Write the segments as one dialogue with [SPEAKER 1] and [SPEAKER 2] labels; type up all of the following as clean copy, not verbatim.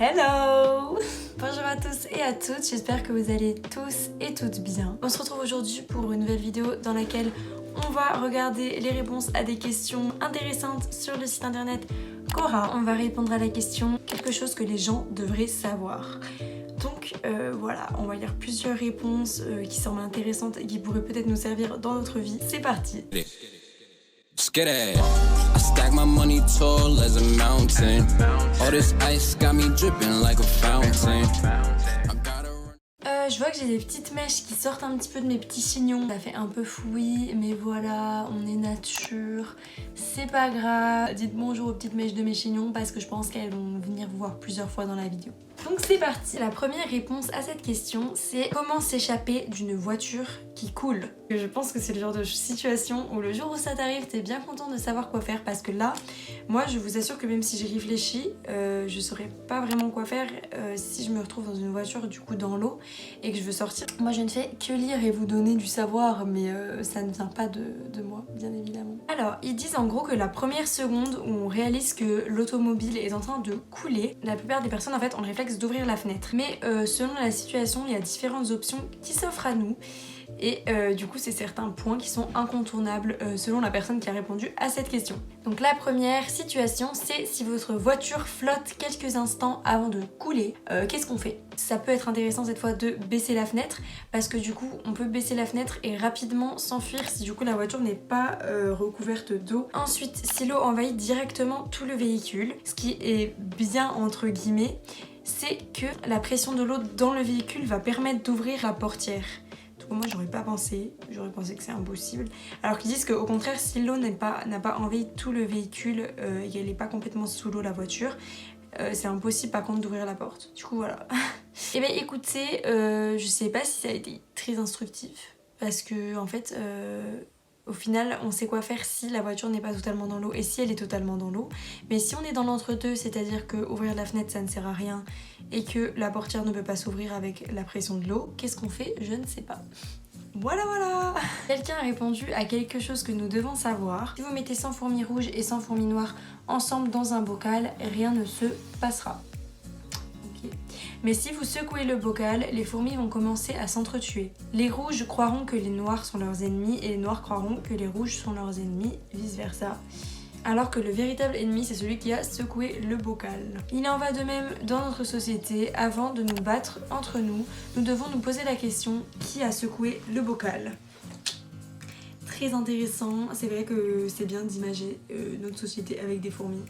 [SPEAKER 1] Hello! Bonjour à tous et à toutes, j'espère que vous allez tous et toutes bien. On se retrouve aujourd'hui pour une nouvelle vidéo dans laquelle on va regarder les réponses à des questions intéressantes sur le site internet Quora. On va répondre à la question quelque chose que les gens devraient savoir. Donc voilà, on va lire plusieurs réponses qui semblent intéressantes et qui pourraient peut-être nous servir dans notre vie. C'est parti!
[SPEAKER 2] I stack my money tall as a mountain. All this ice got me dripping like a fountain.
[SPEAKER 1] Je vois que j'ai des petites mèches qui sortent un petit peu de mes petits chignons. Ça fait un peu fouillis, mais voilà, on est nature. C'est pas grave. Dites bonjour aux petites mèches de mes chignons parce que je pense qu'elles vont venir vous voir plusieurs fois dans la vidéo. Donc c'est parti. La première réponse à cette question, c'est comment s'échapper d'une voiture qui coule. Je pense que c'est le genre de situation où le jour où ça t'arrive, t'es bien content de savoir quoi faire parce que là, moi je vous assure que même si j'y réfléchis, je saurais pas vraiment quoi faire si je me retrouve dans une voiture du coup dans l'eau et que je veux sortir. Moi je ne fais que lire et vous donner du savoir, mais ça ne vient pas de moi, bien évidemment. Alors, ils disent en gros que la première seconde où on réalise que l'automobile est en train de couler, la plupart des personnes en fait ont le réflexe d'ouvrir la fenêtre. Mais selon la situation, il y a différentes options qui s'offrent à nous. Et du coup c'est certains points qui sont incontournables selon la personne qui a répondu à cette question. Donc la première situation, c'est si votre voiture flotte quelques instants avant de couler, qu'est-ce qu'on fait? Ça peut être intéressant cette fois de baisser la fenêtre parce que du coup on peut baisser la fenêtre et rapidement s'enfuir si du coup la voiture n'est pas recouverte d'eau. Ensuite, si l'eau envahit directement tout le véhicule, ce qui est bien entre guillemets, c'est que la pression de l'eau dans le véhicule va permettre d'ouvrir la portière. Moi j'aurais pas pensé, j'aurais pensé que c'est impossible. Alors qu'ils disent qu'au contraire, si l'eau n'a pas envahi tout le véhicule et qu'elle n'est pas complètement sous l'eau la voiture, c'est impossible par contre d'ouvrir la porte. Du coup voilà. Et bien écoutez, je sais pas si ça a été très instructif parce que en fait au final on sait quoi faire si la voiture n'est pas totalement dans l'eau et si elle est totalement dans l'eau. Mais si on est dans l'entre-deux, c'est-à-dire que ouvrir la fenêtre ça ne sert à rien et que la portière ne peut pas s'ouvrir avec la pression de l'eau, qu'est-ce qu'on fait? Je ne sais pas. Voilà. Quelqu'un a répondu à quelque chose que nous devons savoir. Si vous mettez 100 fourmis rouges et 100 fourmis noires ensemble dans un bocal, rien ne se passera. Okay. Mais si vous secouez le bocal, les fourmis vont commencer à s'entretuer. Les rouges croiront que les noirs sont leurs ennemis et les noirs croiront que les rouges sont leurs ennemis, vice versa. Alors que le véritable ennemi, c'est celui qui a secoué le bocal. Il en va de même dans notre société. Avant de nous battre entre nous, nous devons nous poser la question, qui a secoué le bocal? Très intéressant, c'est vrai que c'est bien d'imager notre société avec des fourmis.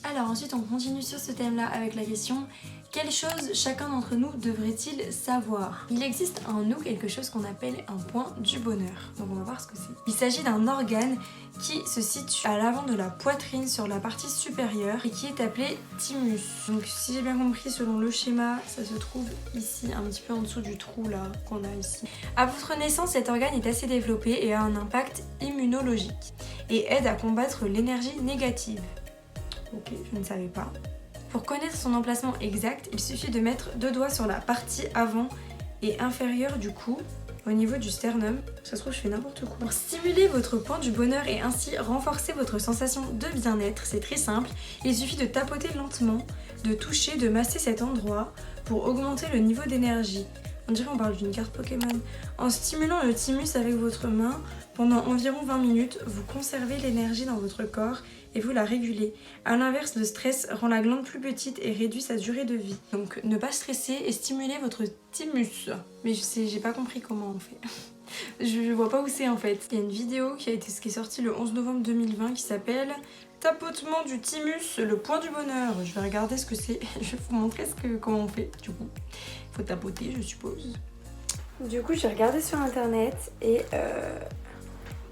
[SPEAKER 1] Alors ensuite on continue sur ce thème là avec la question, quelle chose chacun d'entre nous devrait-il savoir? Il existe en nous quelque chose qu'on appelle un point du bonheur, donc on va voir ce que c'est. Il s'agit d'un organe qui se situe à l'avant de la poitrine sur la partie supérieure et qui est appelé thymus. Donc si j'ai bien compris, selon le schéma, ça se trouve ici, un petit peu en dessous du trou là qu'on a ici. À votre naissance, cet organe est assez développé et a un impact immunologique et aide à combattre l'énergie négative. Ok, je ne savais pas. Pour connaître son emplacement exact, il suffit de mettre 2 doigts sur la partie avant et inférieure du cou, au niveau du sternum. Ça se trouve, je fais n'importe quoi. Pour stimuler votre point du bonheur et ainsi renforcer votre sensation de bien-être, c'est très simple. Il suffit de tapoter lentement, de toucher, de masser cet endroit pour augmenter le niveau d'énergie. On dirait qu'on parle d'une carte Pokémon. En stimulant le thymus avec votre main, pendant environ 20 minutes, vous conservez l'énergie dans votre corps et vous la régulez. A l'inverse, le stress rend la glande plus petite et réduit sa durée de vie. Donc ne pas stresser et stimuler votre thymus. Mais j'ai pas compris comment on fait. Je vois pas où c'est en fait. Il y a une vidéo qui est sortie le 11 novembre 2020 qui s'appelle Tapotement du thymus, le point du bonheur. Je vais regarder ce que c'est. Je vais vous montrer comment on fait du coup. Il faut tapoter, je suppose. Du coup, j'ai regardé sur internet et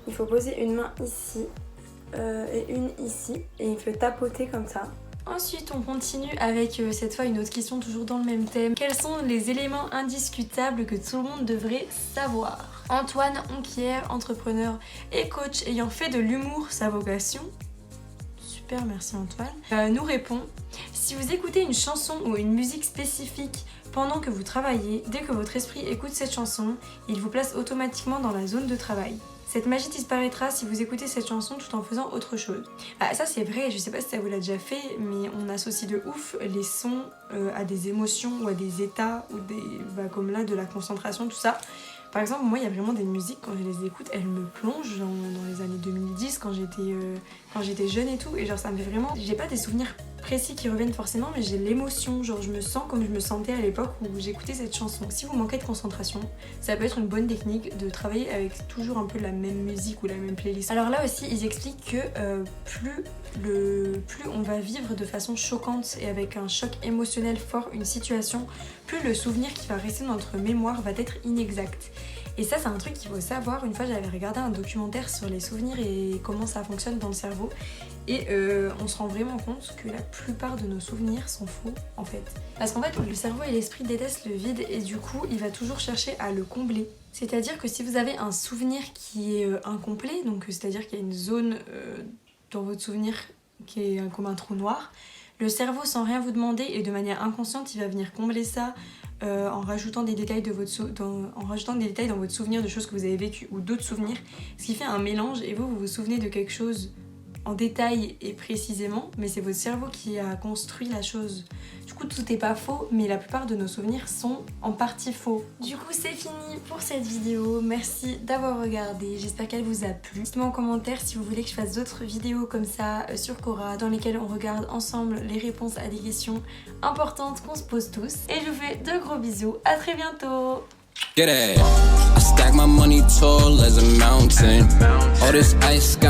[SPEAKER 1] il faut poser une main ici et une ici et il faut tapoter comme ça. Ensuite, on continue avec cette fois une autre question toujours dans le même thème. Quels sont les éléments indiscutables que tout le monde devrait savoir? Antoine Onquière, entrepreneur et coach ayant fait de l'humour sa vocation. Super, merci Antoine. Nous répond, si vous écoutez une chanson ou une musique spécifique pendant que vous travaillez, dès que votre esprit écoute cette chanson, il vous place automatiquement dans la zone de travail. Cette magie disparaîtra si vous écoutez cette chanson tout en faisant autre chose. Ah, ça c'est vrai, je sais pas si ça vous l'a déjà fait, mais on associe de ouf les sons à des émotions ou à des états ou comme là de la concentration, tout ça. Par exemple, moi il y a vraiment des musiques, quand je les écoute, elles me plongent dans les années 2010 quand j'étais jeune et tout, et genre ça me fait vraiment... J'ai pas des souvenirs précis qui reviennent forcément, mais j'ai l'émotion, genre je me sens comme je me sentais à l'époque où j'écoutais cette chanson. Si vous manquez de concentration, ça peut être une bonne technique de travailler avec toujours un peu la même musique ou la même playlist. Alors là aussi, ils expliquent que plus on va vivre de façon choquante et avec un choc émotionnel fort une situation, plus le souvenir qui va rester dans notre mémoire va être inexact. Et ça c'est un truc qu'il faut savoir. Une fois j'avais regardé un documentaire sur les souvenirs et comment ça fonctionne dans le cerveau, et on se rend vraiment compte que la plupart de nos souvenirs sont faux en fait. Parce qu'en fait le cerveau et l'esprit détestent le vide et du coup il va toujours chercher à le combler. C'est-à-dire que si vous avez un souvenir qui est incomplet, donc c'est-à-dire qu'il y a une zone dans votre souvenir qui est comme un trou noir, le cerveau sans rien vous demander et de manière inconsciente il va venir combler ça en rajoutant des détails dans votre souvenir de choses que vous avez vécues ou d'autres souvenirs, ce qui fait un mélange, et vous vous souvenez de quelque chose en détail et précisément, mais c'est votre cerveau qui a construit la chose. Du coup tout est pas faux, mais la plupart de nos souvenirs sont en partie faux. Du coup c'est fini pour cette vidéo, merci d'avoir regardé, j'espère qu'elle vous a plu. Dites-moi en commentaire si vous voulez que je fasse d'autres vidéos comme ça sur Quora, dans lesquelles on regarde ensemble les réponses à des questions importantes qu'on se pose tous. Et je vous fais de gros bisous, à très bientôt.
[SPEAKER 2] Get it. I stack my money tall as a mountain. All this ice got